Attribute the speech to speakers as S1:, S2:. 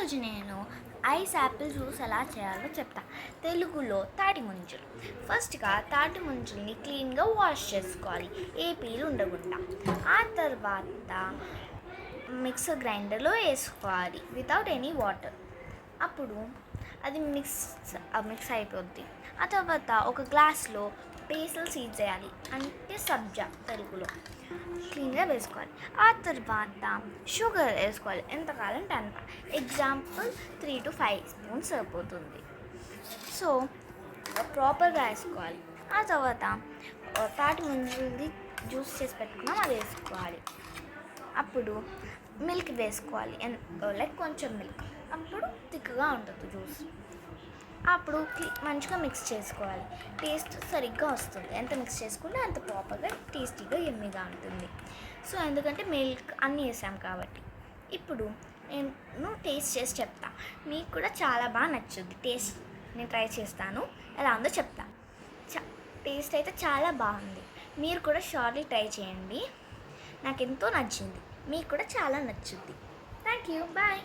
S1: ఈరోజు నేను ice Apple juice ఎలా చేయాలో చెప్తా. తెలుగులో తాటి ముంజలు. ఫస్ట్గా తాటి ముంజల్ని క్లీన్గా వాష్ చేసుకోవాలి, ఏ పీలు ఉండకుండా. ఆ తర్వాత మిక్సర్ గ్రైండర్లో వేసుకోవాలి వితౌట్ ఎనీ వాటర్. అప్పుడు అది మిక్స్ అయిపోద్ది. ఆ తర్వాత ఒక గ్లాస్లో బేసిల్ సీడ్స్ వేయాలి, అంటే సబ్జా తెలుగులో, క్లీన్గా వేసుకోవాలి. ఆ తర్వాత షుగర్ వేసుకోవాలి, ఎంత కావాలంటే అంత. ఎగ్జాంపుల్ 3 to 5 స్పూన్స్ సరిపోతుంది. సో ప్రాపర్గా వేసుకోవాలి. ఆ తర్వాత తాటి ముంజుది జ్యూస్ చేసి పెట్టుకున్నాం, అది వేసుకోవాలి. అప్పుడు మిల్క్ వేసుకోవాలి, లైక్ కొంచెం మిల్క్, అప్పుడు థిక్గా ఉంటుంది జ్యూస్. అప్పుడు మంచిగా మిక్స్ చేసుకోవాలి. టేస్ట్ సరిగ్గా వస్తుంది, ఎంత మిక్స్ చేసుకుంటే అంత ప్రాపర్గా టేస్టీగా ఎమ్మీగా ఉంటుంది. సో ఎందుకంటే మిల్క్ అన్నీ వేసాం కాబట్టి. ఇప్పుడు నేను టేస్ట్ చేసి చెప్తా, మీకు కూడా చాలా బాగా నచ్చుద్ది. టేస్ట్ నేను ట్రై చేస్తాను, ఎలా ఉందో చెప్తా. టేస్ట్ అయితే చాలా బాగుంది. మీరు కూడా షూర్లీ ట్రై చేయండి. నాకు ఎంతో నచ్చింది, మీకు కూడా చాలా నచ్చుద్ది. Thank you, bye.